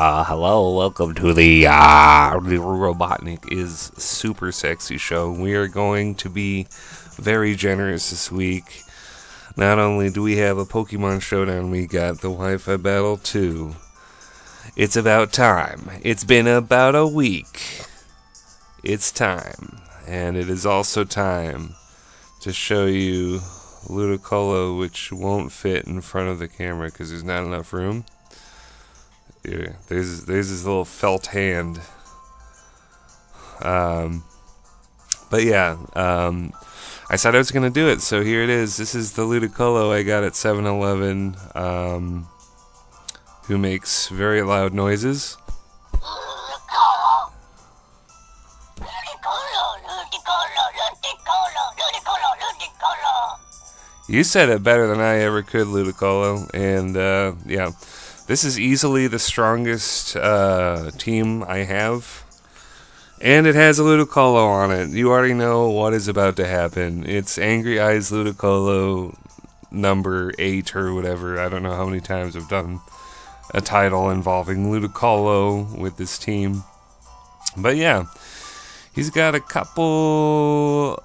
Hello, welcome to the Robotnik is Super Sexy show. We are going to be very generous this week. Not only do we have a Pokemon Showdown, we got the Wi-Fi battle too. It's about time. It's been about a week. It's time. And it is also time to show you Ludicolo, which won't fit in front of the camera because there's not enough room. Here, there's his little felt hand. But yeah, I said I was gonna do it, so here it is. This is the Ludicolo I got at 7-Eleven, who makes very loud noises. You said it better than I ever could, Ludicolo, and yeah. This is easily the strongest team I have. And it has a Ludicolo on it. You already know what is about to happen. It's Angry Eyes Ludicolo number 8 or whatever. I don't know how many times I've done a title involving Ludicolo with this team. But yeah, he's got a couple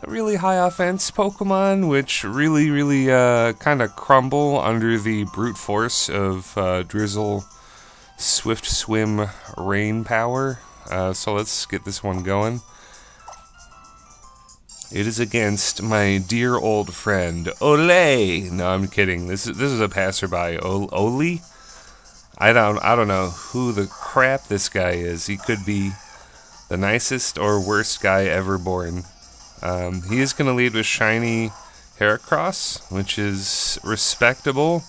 really high offense Pokemon, which really kind of crumble under the brute force of Drizzle, Swift Swim, Rain power. So let's get this one going. It is against my dear old friend Ole. No, I'm kidding. This is a passerby. Ole? I don't know who the crap this guy is. He could be the nicest or worst guy ever born. He is going to lead with Shiny Heracross, which is respectable.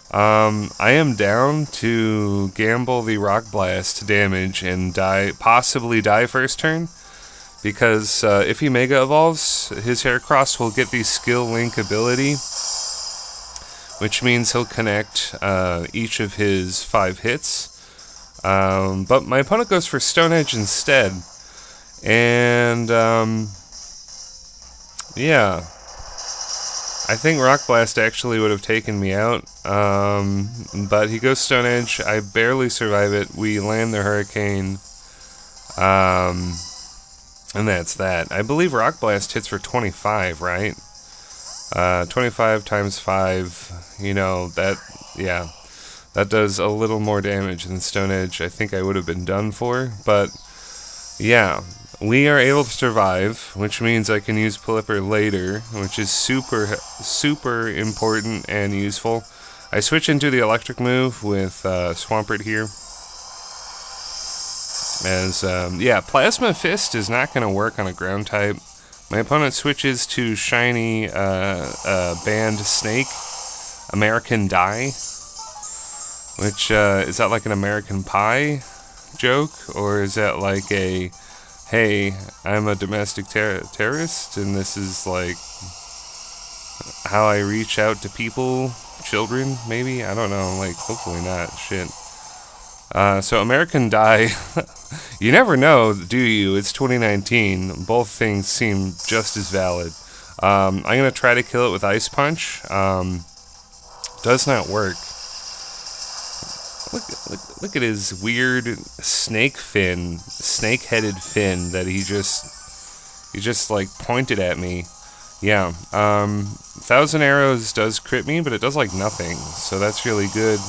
I am down to gamble the Rock Blast damage and possibly die first turn, because if he Mega Evolves, his Heracross will get the Skill Link ability, which means he'll connect each of his 5 hits. But my opponent goes for Stone Edge instead, and yeah, I think Rock Blast actually would have taken me out, but he goes Stone Edge. I barely survive it. We land the Hurricane, and that's that. I believe Rock Blast hits for 25, right? 25 times 5, you know, yeah, that does a little more damage than Stone Edge. I think I would have been done for, but yeah. We are able to survive, which means I can use Pelipper later, which is super important and useful. I switch into the electric move with Swampert here. As, yeah, Plasma Fist is not going to work on a ground type. My opponent switches to Shiny Band Snake, American Die, which, is that like an American Pie joke? Or is that like a, hey, I'm a domestic terrorist, and this is like how I reach out to people, children, maybe? I don't know, like, hopefully not, shit. So American Die, you never know, do you? It's 2019, both things seem just as valid. I'm gonna try to kill it with Ice Punch, does not work. Look at his weird snake-headed fin that he just like pointed at me. Yeah, 1,000 Arrows does crit me, but it does like nothing, so that's really good.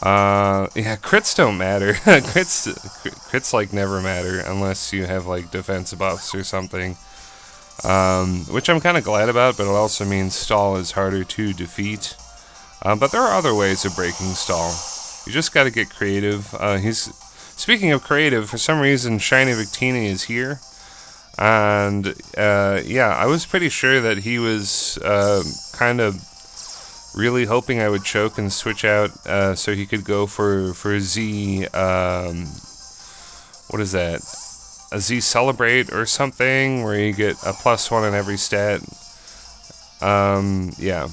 Yeah, crits don't matter. crits like never matter unless you have like defense buffs or something. Which I'm kind of glad about, but it also means stall is harder to defeat. But there are other ways of breaking stall. You just got to get creative. Speaking of creative, for some reason Shiny Victini is here, and yeah, I was pretty sure that he was kind of really hoping I would choke and switch out, so he could go for Z. What is that? A Z Celebrate or something, where you get a +1 in every stat. Yeah.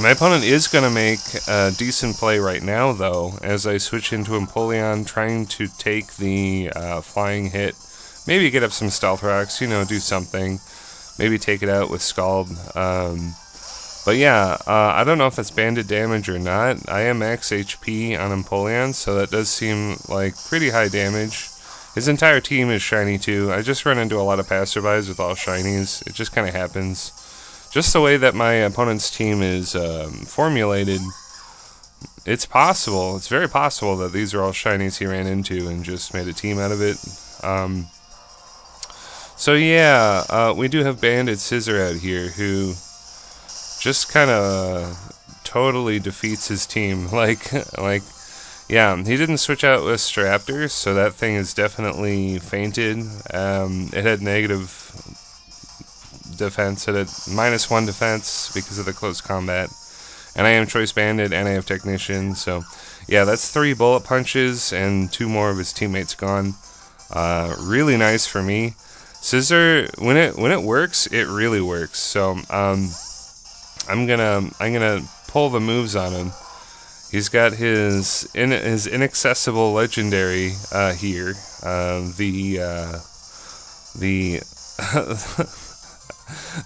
My opponent is going to make a decent play right now, though, as I switch into Empoleon, trying to take the flying hit. Maybe get up some Stealth Rocks, you know, do something. Maybe take it out with Scald. But yeah, I don't know if that's banded damage or not. I am max HP on Empoleon, so that does seem like pretty high damage. His entire team is shiny too. I just run into a lot of passerbys with all shinies. It just kind of happens. Just the way that my opponent's team is formulated, it's possible. It's very possible that these are all shinies he ran into and just made a team out of it. So yeah, we do have Bandit Scissor out here who just kind of totally defeats his team. Yeah, he didn't switch out with Staraptor, so that thing is definitely fainted. It had negative defense, it had -1 defense because of the close combat. And I am Choice Bandit, and I have Technician, so yeah, that's 3 bullet punches and 2 more of his teammates gone. Really nice for me. Scissor, when it works, it really works. So I'm gonna pull the moves on him. He's got his inaccessible legendary here.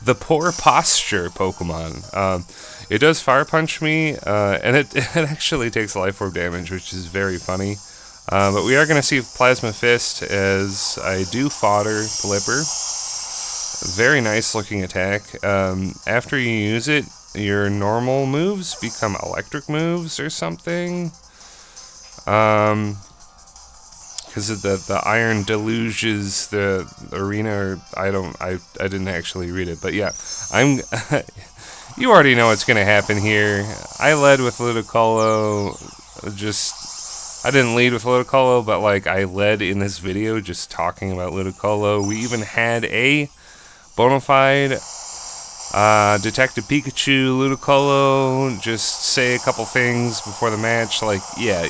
The poor posture Pokemon. It does Fire Punch me, and it actually takes Life Orb damage, which is very funny. But we are going to see Plasma Fist as I do fodder Blipper. Very nice looking attack. After you use it, your normal moves become electric moves or something. Because the iron deluges the arena, or I didn't actually read it, but yeah, you already know what's gonna happen here. I led with Ludicolo, I didn't lead with Ludicolo, but like I led in this video just talking about Ludicolo. We even had a bona fide Detective Pikachu Ludicolo just say a couple things before the match. Like, yeah,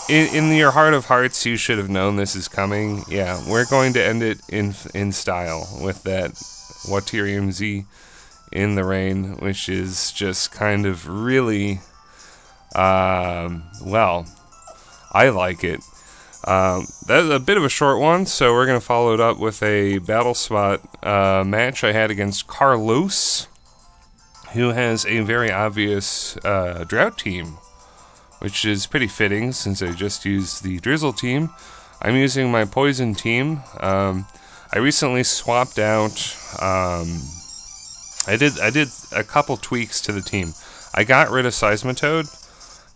in your heart of hearts, you should have known this is coming. Yeah, we're going to end it in style with that Waterium Z in the rain, which is just kind of really, well, I like it. That's a bit of a short one, so we're going to follow it up with a Battle Spot match I had against Carlos, who has a very obvious Drought team, which is pretty fitting since I just used the Drizzle team. I'm using my Poison team. I recently swapped out. I did a couple tweaks to the team. I got rid of Seismitoad.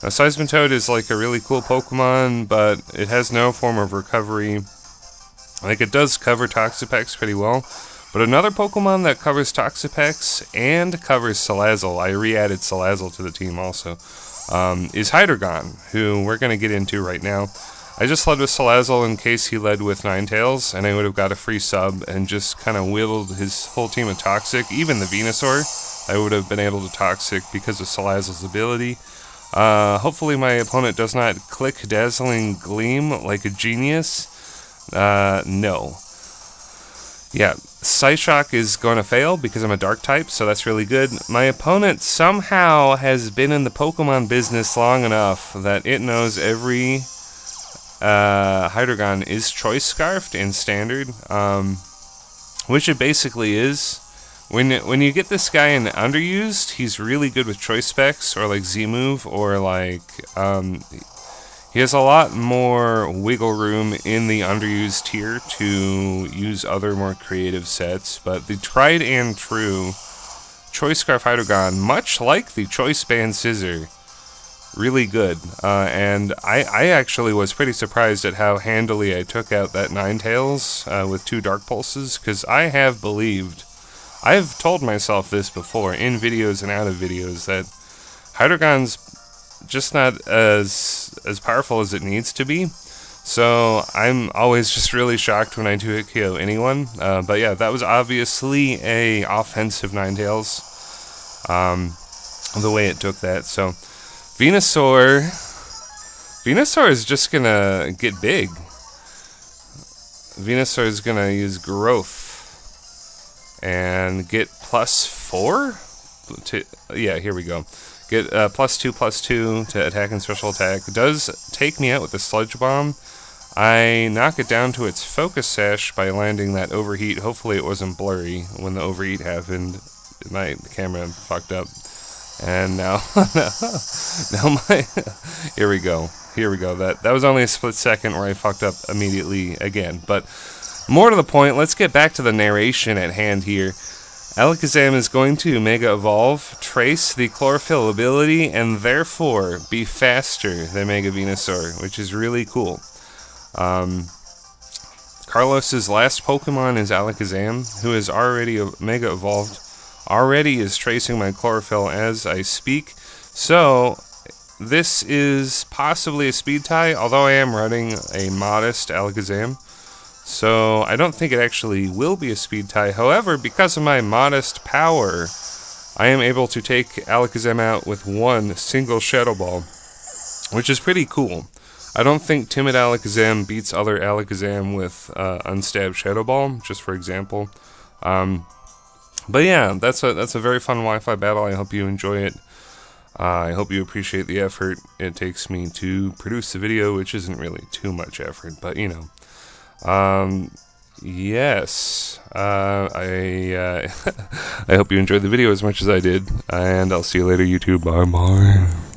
Now, Seismitoad is like a really cool Pokemon, but it has no form of recovery. Like, it does cover Toxapex pretty well, but another Pokemon that covers Toxapex and covers Salazzle, I re-added Salazzle to the team also, is Hydreigon, who we're going to get into right now. I just led with Salazzle in case he led with Ninetales, and I would have got a free sub and just kind of whittled his whole team of Toxic. Even the Venusaur, I would have been able to Toxic because of Salazzle's ability. Hopefully my opponent does not click Dazzling Gleam like a genius. No. Yeah, Psyshock is going to fail because I'm a Dark type, so that's really good. My opponent somehow has been in the Pokemon business long enough that it knows every Hydreigon is Choice Scarfed in Standard, which it basically is. When you get this guy in Underused, he's really good with Choice Specs, or like Z-Move, or like, he has a lot more wiggle room in the Underused tier to use other more creative sets, but the tried and true Choice Scarf Hydreigon, much like the Choice Band Scissor, really good, and I actually was pretty surprised at how handily I took out that Ninetales with 2 Dark Pulses, because I have believed, I've told myself this before, in videos and out of videos, that Hydreigon's just not as powerful as it needs to be, so I'm always just really shocked when I 2-hit KO anyone, but yeah, that was obviously a offensive Ninetales, the way it took that, so Venusaur is just gonna get big. Venusaur is gonna use Growth and get +4 to, yeah, here we go. Get +2/+2 to attack and special attack. It does take me out with a Sludge Bomb. I knock it down to its Focus Sash by landing that Overheat. Hopefully it wasn't blurry when the Overheat happened. my camera fucked up. And now, now my, here we go. That was only a split second where I fucked up immediately again. But more to the point, let's get back to the narration at hand here. Alakazam is going to Mega Evolve, trace the Chlorophyll ability, and therefore be faster than Mega Venusaur, which is really cool. Carlos's last Pokemon is Alakazam, who is already Mega Evolved, already is tracing my Chlorophyll as I speak. So this is possibly a speed tie, although I am running a modest Alakazam. So I don't think it actually will be a speed tie. However, because of my modest power, I am able to take Alakazam out with one single Shadow Ball, which is pretty cool. I don't think Timid Alakazam beats other Alakazam with Unstabbed Shadow Ball, just for example. But yeah, that's a very fun Wi-Fi battle. I hope you enjoy it. I hope you appreciate the effort it takes me to produce the video, which isn't really too much effort, but you know. Yes, I hope you enjoyed the video as much as I did, and I'll see you later, YouTube. Bye-bye.